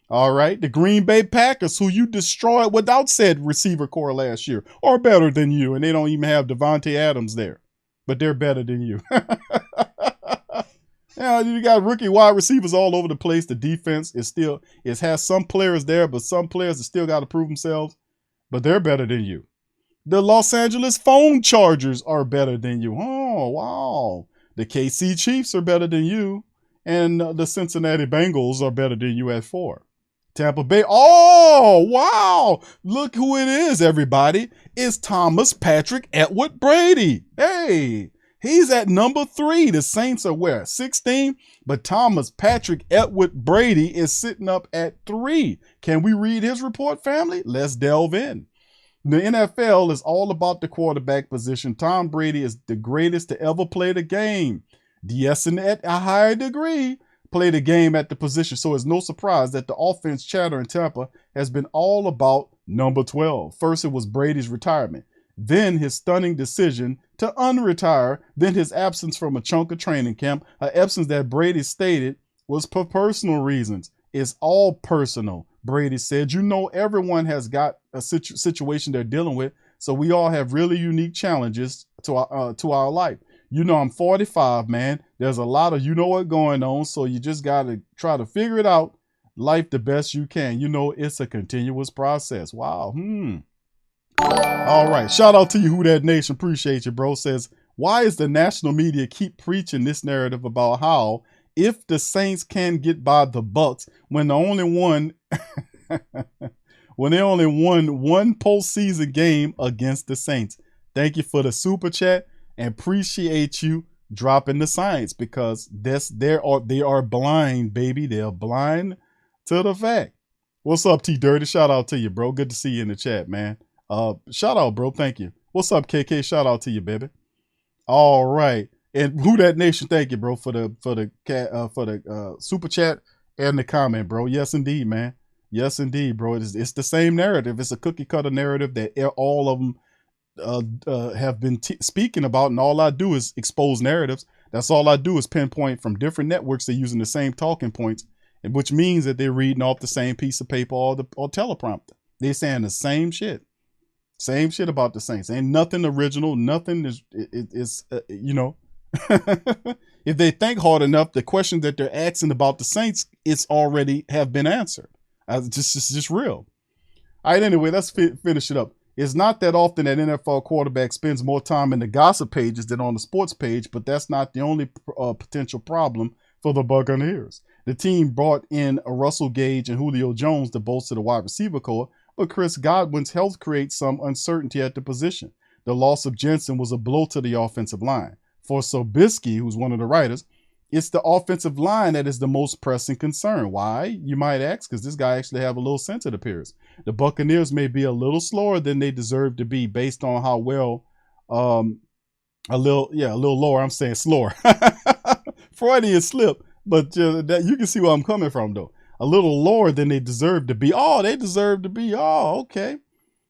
All right? The Green Bay Packers, who you destroyed without said receiver core last year, are better than you. And they don't even have Devontae Adams there. But they're better than you. Yeah, you got rookie wide receivers all over the place. The defense has some players there, but some players that still got to prove themselves. But they're better than you. The Los Angeles Phone Chargers are better than you. Oh, wow. The KC Chiefs are better than you. And the Cincinnati Bengals are better than you at 4. Tampa Bay. Oh, wow. Look who it is, everybody. It's Thomas Patrick Edward Brady. Hey. He's at number 3. The Saints are where? 16. But Thomas Patrick Edward Brady is sitting up at 3. Can we read his report, family? Let's delve in. The NFL is all about the quarterback position. Tom Brady is the greatest to ever play the game. Yes, and at a higher degree, play the game at the position. So it's no surprise that the offense chatter in Tampa has been all about number 12. First, it was Brady's retirement. Then his stunning decision to unretire, then his absence from a chunk of training camp, an absence that Brady stated was for personal reasons. It's all personal, Brady said. You know, everyone has got a situation they're dealing with, so we all have really unique challenges to our life. You know, I'm 45, man. There's a lot of what going on, so you just got to try to figure it out, life the best you can. You know, it's a continuous process. Wow. All right. Shout out to you, Who Dat Nation. Appreciate you, bro. Says, why is the national media keep preaching this narrative about how if the Saints can get by the Bucks when they only won one postseason game against the Saints? Thank you for the super chat and appreciate you dropping the science because they are blind, baby. They're blind to the fact. What's up, T Dirty? Shout out to you, bro. Good to see you in the chat, man. Shout out, bro. Thank you. What's up, KK? Shout out to you, baby. All right. And Who Dat Nation, thank you, bro, for the super chat and the comment, bro. Yes, indeed, man. Yes, indeed, bro. It's the same narrative. It's a cookie cutter narrative that all of them have been speaking about, and all I do is expose narratives. That's all I do is pinpoint from different networks. They're using the same talking points, and which means that they're reading off the same piece of paper or teleprompter. They're saying the same shit. Same shit about the Saints. Ain't nothing original. Nothing is if they think hard enough, the question that they're asking about the Saints, it's already have been answered. It's just real. All right, anyway, let's finish it up. It's not that often that NFL quarterback spends more time in the gossip pages than on the sports page, but that's not the only potential problem for the Buccaneers. The team brought in Russell Gage and Julio Jones to bolster the wide receiver core, but Chris Godwin's health creates some uncertainty at the position. The loss of Jensen was a blow to the offensive line. For Sobisky, who's one of the writers, it's the offensive line that is the most pressing concern. Why, you might ask? Because this guy actually have a little sense it appears. The Buccaneers may be a little slower than they deserve to be based on how well, a little lower. I'm saying slower. Freudian slip, but that you can see where I'm coming from, though. A little lower than they deserve to be. Oh, they deserve to be. Oh, okay.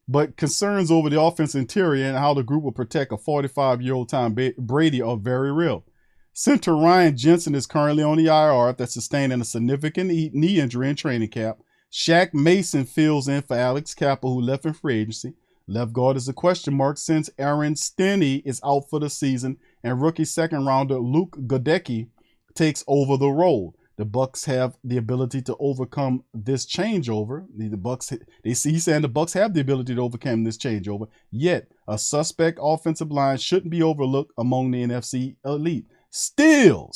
But concerns over the offense interior and how the group will protect a 45-year-old Tom Brady are very real. Center Ryan Jensen is currently on the IR after sustaining a significant knee injury in training camp. Shaq Mason fills in for Alex Kappa, who left in free agency. Left guard is a question mark since Aaron Stinney is out for the season, and rookie second-rounder Luke Godecki takes over the role. the Bucks have the ability to overcome this changeover. The Bucks, he's saying the Bucks have the ability to overcome this changeover. Yet a suspect offensive line shouldn't be overlooked among the NFC elite. Still,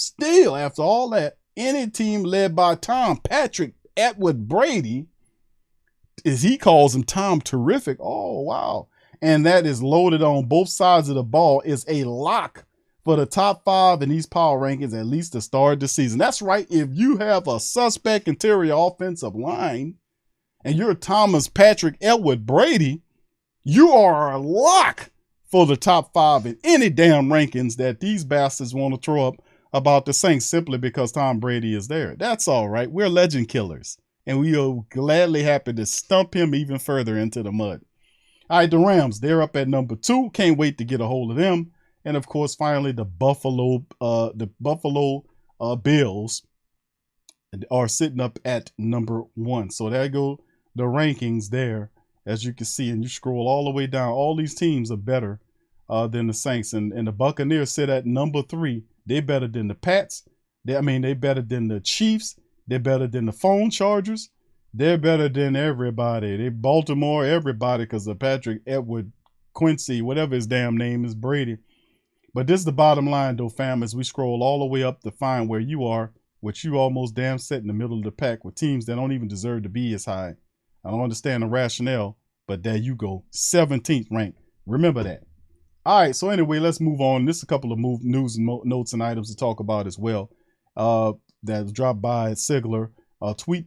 after all that, any team led by Tom Patrick Atwood Brady, as he calls him, Tom Terrific. Oh, wow. And that is loaded on both sides of the ball, is a lock for the top 5 in these power rankings, at least to start the season. That's right. If you have a suspect interior offensive line and you're Thomas Patrick Elwood Brady, you are a lock for the top 5 in any damn rankings that these bastards want to throw up about the Saints simply because Tom Brady is there. That's all right. We're legend killers, and we are gladly happy to stump him even further into the mud. All right, the Rams, they're up at number 2. Can't wait to get a hold of them. And of course, finally, the Buffalo Bills are sitting up at number 1. So there go the rankings there, as you can see. And you scroll all the way down. All these teams are better than the Saints. And the Buccaneers sit at number 3. They're better than the Pats. They're better than the Chiefs. They're better than the Phone Chargers. They're better than everybody. They Baltimore, everybody, because of Patrick Edward Quincy, whatever his damn name is, Brady. But this is the bottom line, though, fam, as we scroll all the way up to find where you are, which you almost damn set in the middle of the pack with teams that don't even deserve to be as high. I don't understand the rationale, but there you go. 17th ranked. Remember that. All right, so anyway, let's move on. This is a couple of news and notes and items to talk about as well. That was dropped by Sigler.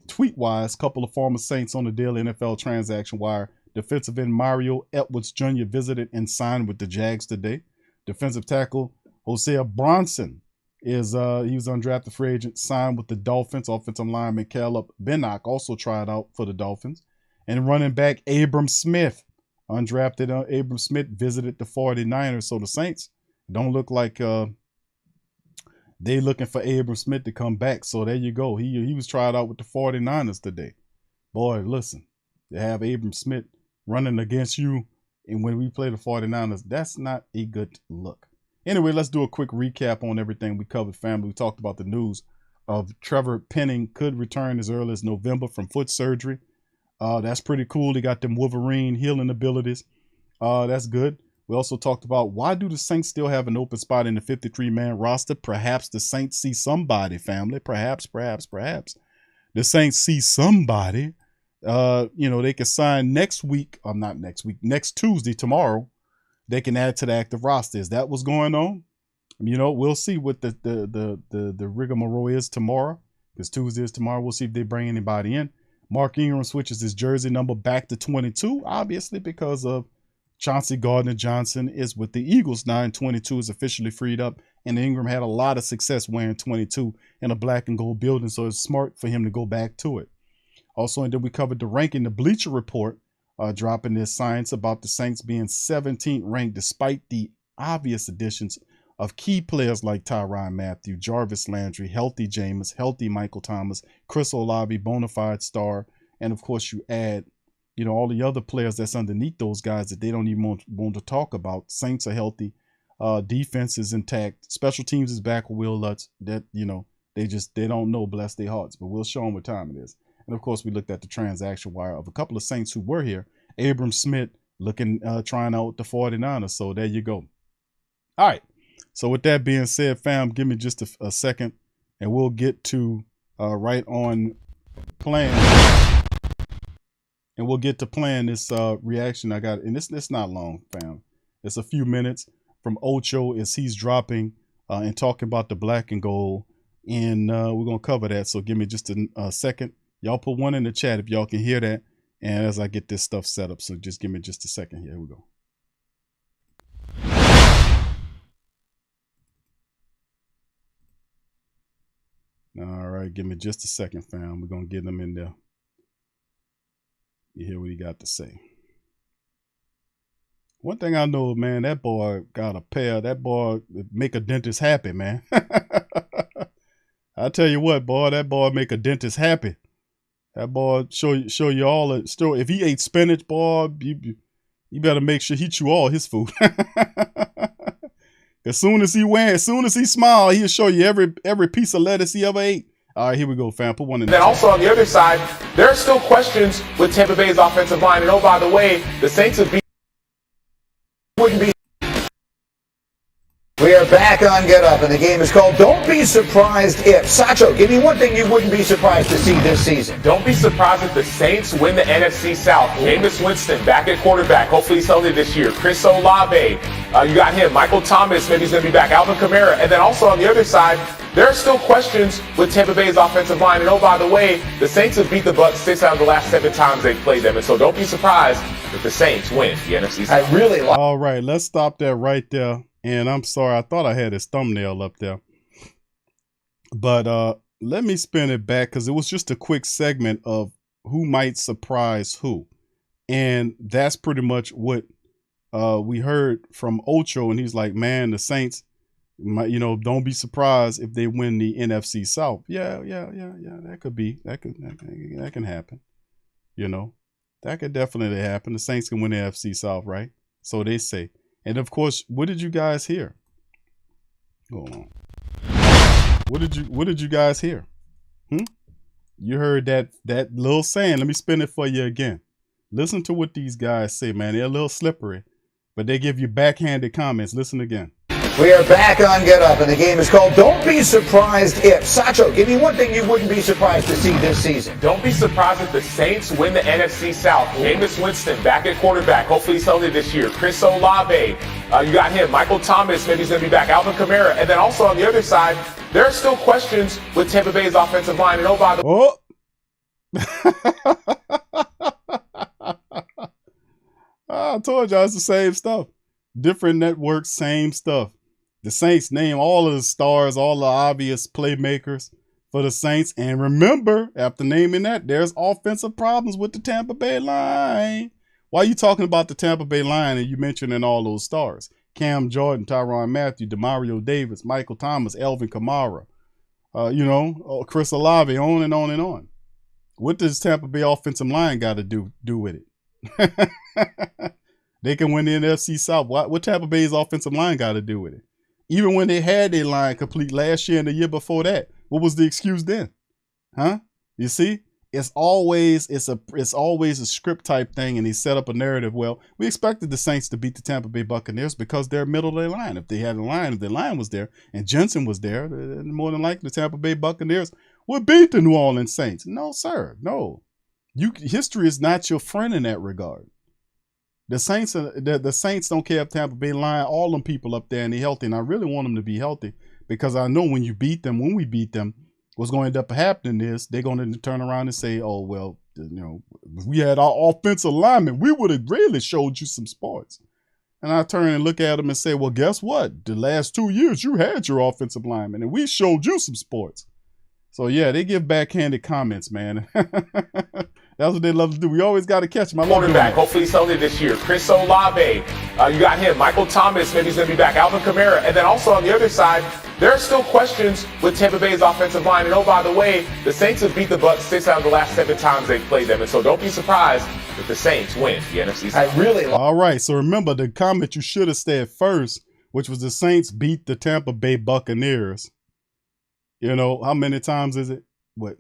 Tweet-wise, couple of former Saints on the daily NFL transaction wire. Defensive end Mario Edwards Jr. visited and signed with the Jags today. Defensive tackle Hosea Bronson he was undrafted free agent, signed with the Dolphins. Offensive lineman Caleb Bennock also tried out for the Dolphins. And running back Abram Smith, undrafted Abram Smith, visited the 49ers. So the Saints don't look like they looking for Abram Smith to come back. So there you go. He was tried out with the 49ers today. Boy, listen, to have Abram Smith running against you, and when we play the 49ers, that's not a good look. Anyway, let's do a quick recap on everything we covered, family. We talked about the news of Trevor Penning could return as early as November from foot surgery. That's pretty cool. He got them Wolverine healing abilities. That's good. We also talked about why do the Saints still have an open spot in the 53-man roster? Perhaps the Saints see somebody, family. Perhaps. The Saints see somebody. They can sign next Tuesday, tomorrow. They can add to the active roster. Is that what's going on? We'll see what the rigmarole is tomorrow, because Tuesday is tomorrow. We'll see if they bring anybody in. Mark Ingram switches his jersey number back to 22, obviously because of Chauncey Gardner-Johnson is with the Eagles now, and 22 is officially freed up. And Ingram had a lot of success wearing 22 in a black and gold building, so it's smart for him to go back to it. Also, and then we covered the ranking, the Bleacher Report, dropping their science about the Saints being 17th ranked despite the obvious additions of key players like Tyrann Mathieu, Jarvis Landry, healthy Jameis, healthy Michael Thomas, Chris Olave, bona fide star, and of course you add, all the other players that's underneath those guys that they don't even want to talk about. Saints are healthy, defense is intact, special teams is back with Will Lutz. That they don't know, bless their hearts, but we'll show them what time it is. And of course, we looked at the transaction wire of a couple of Saints who were here. Abram Smith trying out the 49ers. So there you go. All right. So with that being said, fam, give me just a second and we'll get to right on playing. And we'll get to playing this reaction I got. And it's not long, fam. It's a few minutes from Ocho as he's dropping and talking about the black and gold. And we're going to cover that. So give me just a second. Y'all put one in the chat if y'all can hear that. And as I get this stuff set up, so just give me just a second here. Here we go. All right, give me just a second, fam. We're going to get them in there. You hear what he got to say. One thing I know, man, that boy got a pair. That boy make a dentist happy, man. I tell you what, boy, that boy make a dentist happy. That boy show you all the story. If he ate spinach, boy, you better make sure he chew all his food. As soon as he smile, he'll show you every piece of lettuce he ever ate. All right, here we go, fam. Put one in And then also on the other side, there are still questions with Tampa Bay's offensive line. And oh, by the way, the Saints wouldn't be. We are back on Get Up, and the game is called Don't Be Surprised If. Sacho, give me one thing you wouldn't be surprised to see this season. Don't be surprised if the Saints win the NFC South. Jameis Winston back at quarterback. Hopefully he's healthy this year. Chris Olave, you got him. Michael Thomas, maybe he's going to be back. Alvin Kamara. And then also on the other side, there are still questions with Tampa Bay's offensive line. And oh, by the way, the Saints have beat the Bucs 6 out of the last 7 times they've played them. And so don't be surprised if the Saints win the NFC South. I really like. All right, let's stop that right there. And I'm sorry, I thought I had his thumbnail up there. But let me spin it back because it was just a quick segment of who might surprise who. And that's pretty much what we heard from Ocho. And he's like, man, the Saints, don't be surprised if they win the NFC South. Yeah. That could be. That can happen. That could definitely happen. The Saints can win the NFC South, right? So they say. And of course, what did you guys hear? Hold on. What did you guys hear? You heard that little saying. Let me spin it for you again. Listen to what these guys say, man. They're a little slippery, but they give you backhanded comments. Listen again. We are back on Get Up, and the game is called Don't Be Surprised If. Sacho, give me one thing you wouldn't be surprised to see this season. Don't be surprised if the Saints win the NFC South. Jameis Winston back at quarterback. Hopefully he's healthy this year. Chris Olave, you got him. Michael Thomas, maybe he's going to be back. Alvin Kamara. And then also on the other side, there are still questions with Tampa Bay's offensive line. And oh, by the I told y'all it's the same stuff. Different networks, same stuff. The Saints name all of the stars, all the obvious playmakers for the Saints. And remember, after naming that, there's offensive problems with the Tampa Bay line. Why are you talking about the Tampa Bay line and you mentioning all those stars? Cam Jordan, Tyrann Mathieu, Demario Davis, Michael Thomas, Alvin Kamara, Chris Olave, on and on and on. What does Tampa Bay offensive line got to do with it? They can win the NFC South. What Tampa Bay's offensive line got to do with it? Even when they had their line complete last year and the year before that, what was the excuse then? Huh? You see, it's always a script type thing, and they set up a narrative. Well, we expected the Saints to beat the Tampa Bay Buccaneers because they're middle of their line. If they had a line, if their line was there and Jensen was there, more than likely the Tampa Bay Buccaneers would beat the New Orleans Saints. No, sir, no. History is not your friend in that regard. The Saints don't care if Tampa Bay line, all them people up there, and they're healthy. And I really want them to be healthy because I know when we beat them, what's going to end up happening is they're going to turn around and say, oh, well, if we had our offensive linemen, we would have really showed you some sports. And I turn and look at them and say, well, guess what? The last 2 years, you had your offensive linemen, and we showed you some sports. So, yeah, they give backhanded comments, man. That's what they love to do. We always got to catch them. Quarterback, hopefully he's healthy this year. Chris Olave, you got him. Michael Thomas, maybe he's going to be back. Alvin Kamara. And then also on the other side, there are still questions with Tampa Bay's offensive line. And oh, by the way, the Saints have beat the Bucs 6 out of the last 7 times they've played them. And so don't be surprised if the Saints win the NFC South. All right, so remember the comment you should have said first, which was the Saints beat the Tampa Bay Buccaneers. How many times is it? What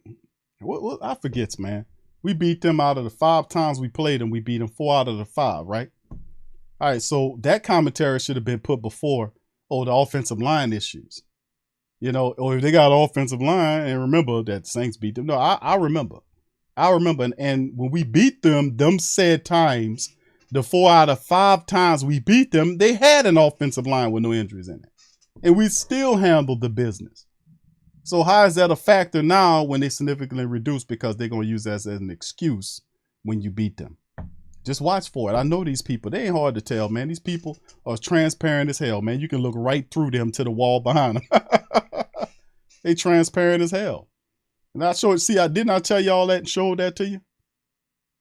I forget, man. We beat them out of the 5 times we played them. We beat them 4 out of the 5, right? All right, so that commentary should have been put before, the offensive line issues. Or if they got an offensive line, and remember that the Saints beat them. No, I remember. And when we beat them said times, the 4 out of 5 times we beat them, they had an offensive line with no injuries in it. And we still handled the business. So how is that a factor now when they significantly reduce because they're going to use that as an excuse when you beat them? Just watch for it. I know these people. They ain't hard to tell, man. These people are transparent as hell, man. You can look right through them to the wall behind them. They transparent as hell. And I didn't I tell you all that and showed that to you?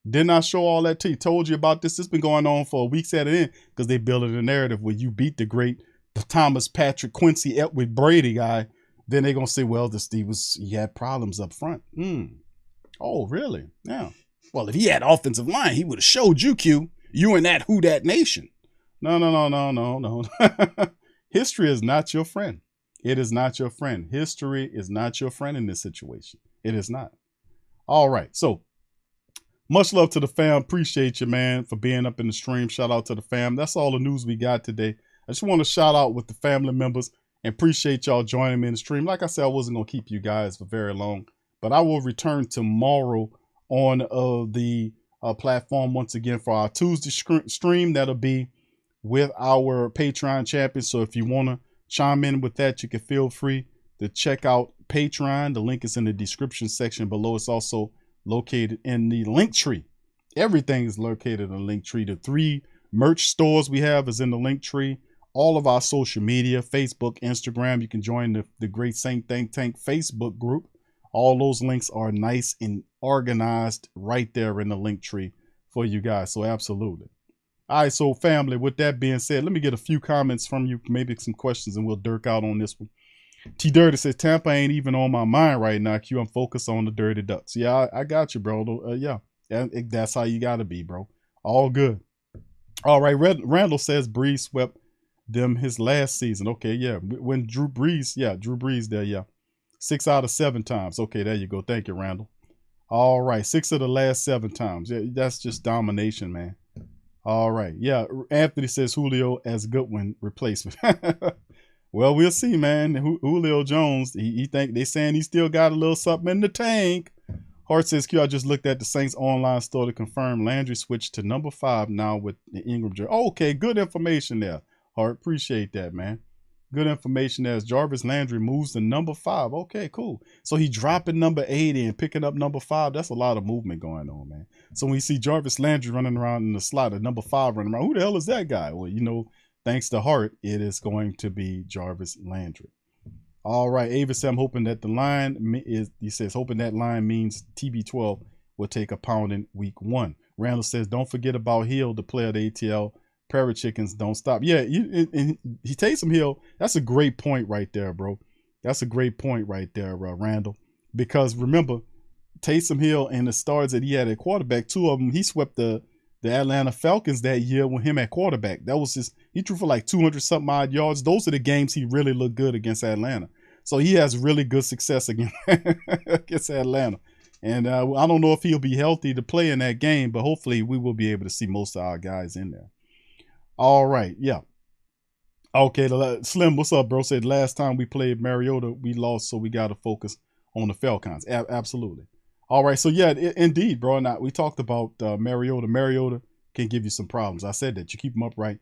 Didn't I show all that to you? Told you about this. It's been going on for weeks at an end because they built a narrative where you beat the Thomas Patrick Quincy Etwood Brady guy. Then they're going to say, well, he had problems up front. Oh, really? Yeah. Well, if he had offensive line, he would have showed you, Q. You and that Who Dat Nation. No. History is not your friend. It is not your friend. History is not your friend in this situation. It is not. All right. So much love to the fam. Appreciate you, man, for being up in the stream. Shout out to the fam. That's all the news we got today. I just want to shout out with the family members and appreciate y'all joining me in the stream. Like I said, I wasn't going to keep you guys for very long, but I will return tomorrow on the platform once again for our Tuesday stream. That'll be with our Patreon champions. So if you want to chime in with that, you can feel free to check out Patreon. The link is in the description section below. It's also located in the link tree. Everything is located in the link tree. The 3 merch stores we have is in the link tree. All of our social media, Facebook, Instagram. You can join the Great Saint Think Tank Facebook group. All those links are nice and organized right there in the link tree for you guys. So absolutely. All right, so family, with that being said, let me get a few comments from you, maybe some questions, and we'll dirk out on this one. T Dirty says, Tampa ain't even on my mind right now, Q. I'm focused on the Dirty Ducks. Yeah, I got you, bro. Yeah, that's how you got to be, bro. All good. All right, Randall says Breeze swept them his last season. Okay, yeah. When Drew Brees there, yeah. 6 out of 7 times. Okay, there you go. Thank you, Randall. All right, 6 of the last 7 times. Yeah, that's just domination, man. All right. Yeah. Anthony says Julio as Goodwin replacement. Well, we'll see, man. Julio Jones, they saying he still got a little something in the tank. Hart says, Q, I just looked at the Saints online store to confirm Landry switched to number 5 now with the Ingram jersey. Okay, good information there. Hart, appreciate that, man. Good information there. As Jarvis Landry moves to number 5. Okay, cool. So he dropping number 80 and picking up number 5. That's a lot of movement going on, man. So when you see Jarvis Landry running around in the slot at number 5 running around, who the hell is that guy? Well, you know, thanks to Hart, it is going to be Jarvis Landry. All right, Avis, I'm hoping that the line is, he says, hoping that line means TB12 will take a pounding week 1. Randall says, don't forget about Hill, the player of the ATL. Prairie Chickens don't stop. Yeah, he Taysom Hill. That's a great point right there, bro. That's a great point right there, Randall. Because remember, Taysom Hill and the stars that he had at quarterback, 2 of them, he swept the Atlanta Falcons that year with him at quarterback. That was just, he threw for like 200-something odd yards. Those are the games he really looked good against Atlanta. So he has really good success against Atlanta. And I don't know if he'll be healthy to play in that game, but hopefully we will be able to see most of our guys in there. All right, yeah. Okay, Slim, what's up, bro? Said last time we played Mariota, we lost, so we got to focus on the Falcons. Absolutely. All right, so yeah, indeed, bro. Now we talked about Mariota. Mariota can give you some problems. I said that. You keep him upright,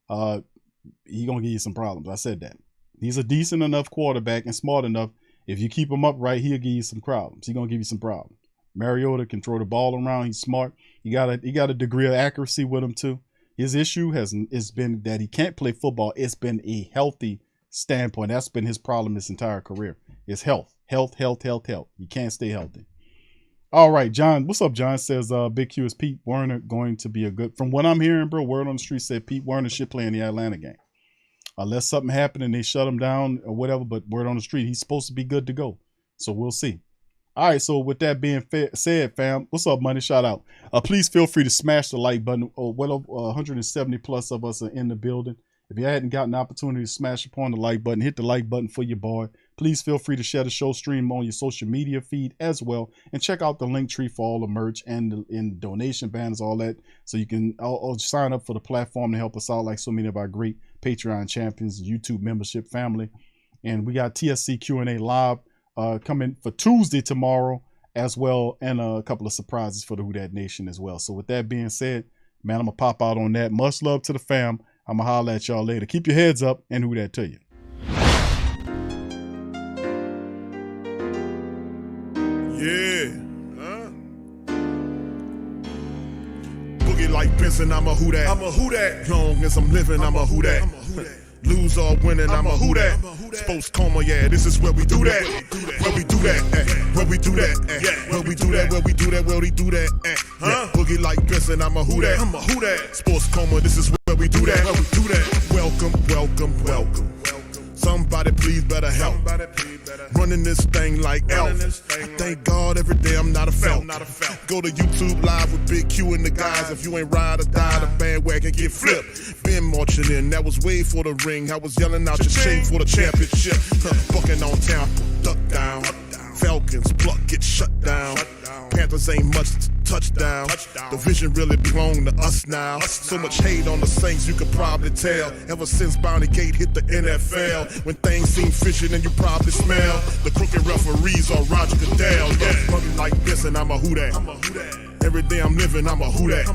he gonna give you some problems. I said that. He's a decent enough quarterback and smart enough. If you keep him upright, he'll give you some problems. He's gonna give you some problems. Mariota can throw the ball around. He's smart. He got a degree of accuracy with him too. His issue has been that he can't play football. It's been a healthy standpoint. That's been his problem his entire career. It's health. He can't stay healthy. All right, John. What's up, John? Says Big Q, is Pete Werner going to be a good, from what I'm hearing, bro, word on the street said Pete Werner should play in the Atlanta game. Unless something happened and they shut him down or whatever, but word on the street, he's supposed to be good to go. So we'll see. All right, so with that being said, fam, what's up, money? Shout out. Please feel free to smash the like button. Well over 170 plus of us are in the building. If you hadn't gotten an opportunity to smash upon the like button, hit the like button for your boy. Please feel free to share the show stream on your social media feed as well. And check out the link tree for all the merch and the donation banners, all that. So you can sign up for the platform to help us out like so many of our great Patreon champions, YouTube membership family. And we got TSC Q&A live coming for Tuesday tomorrow as well, and a couple of surprises for the Who Dat Nation as well. So with that being said, man, I'm gonna pop out on that. Much love to the fam. I'm gonna holler at y'all later. Keep your heads up, and Who Dat to you. Yeah. Boogie like Benson, I'm a Who Dat. I'm a Who Dat. Long as I'm living, I'm a Who Dat. Lose or winning, I'm a Who Dat. Sports Coma, yeah, this is where we do that. Where we do that, where we do that, where we do that, where we do that, where we do that, Boogie like Benson, I'm a Who Dat. I'm a Who Dat. Sports Coma, this is where we do that. Where we do that. Welcome, welcome, welcome. Somebody please better help. running this thing like Elvis. I thank God every day I'm not a Falcon. Go to YouTube Live with Big Q and the guys. If you ain't ride or die, the bandwagon get flipped. Been marching in, that was way for the ring. I was yelling out your shame for the championship. Bucking on town, duck down. Falcons pluck, get shut down. Panthers ain't much touchdown. The vision really belong to us now. So much hate on the Saints, you could probably tell. Ever since Bounty Gate hit the NFL, when things seem fishy, then you probably smell the crooked referees on Roger Goodell. Yeah, running like this, and I'm a who that. Every day I'm living, I'm a who that.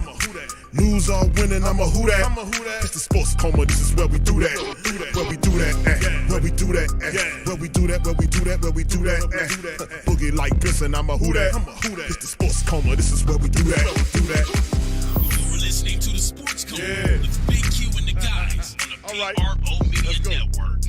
Lose or winning, I'm a who that. It's the sports coma, this is where we do that. Where we do that at. Where we do that at. Where we do that, where we do that, where we do that at. Boogie like this, and I'm a who that. It's the sports coma, this is where we do that. You're listening to the Sports Coma with Big Q and the guys on the PRO Media Network.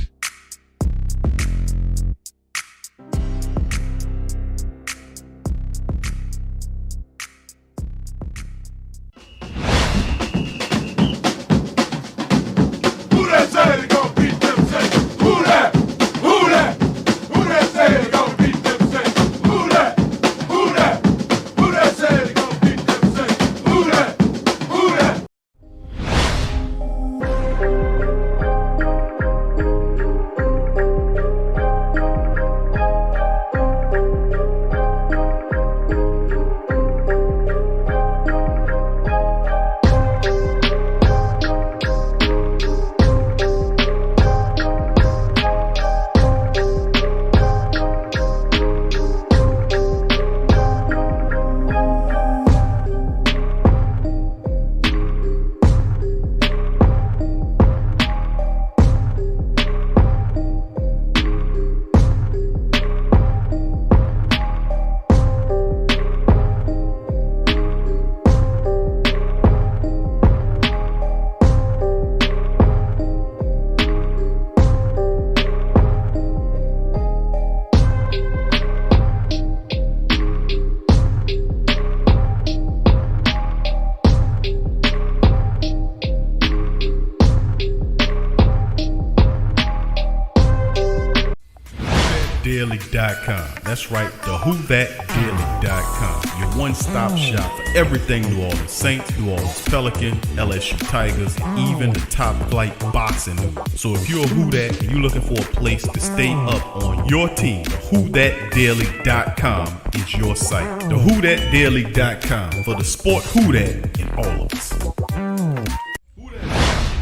Daily.com. That's right, the WhoThatDaily.com. Your one-stop shop for everything New Orleans Saints, New Orleans Pelicans, LSU Tigers, and even the top flight boxing news. So if you're a Who That and you're looking for a place to stay up on your team, the WhoThatDaily.com is your site. The WhoThatDaily.com for the sport Who That in all of us.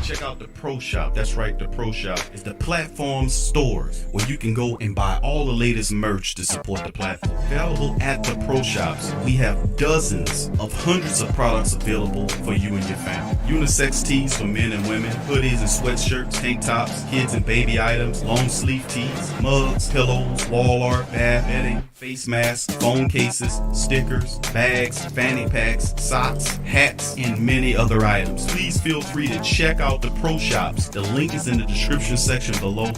Check out the Pro Shop. That's right, the Pro Shop is the platform store where you can go and buy all the latest merch to support the platform. Available at the Pro Shops, we have dozens of hundreds of products available for you and your family. Unisex tees for men and women, hoodies and sweatshirts, tank tops, kids and baby items, long sleeve tees, mugs, pillows, wall art, bath bedding, face masks, phone cases, stickers, bags, fanny packs, socks, hats, and many other items. Please feel free to check out the Pro Shops. The link is in the description section below.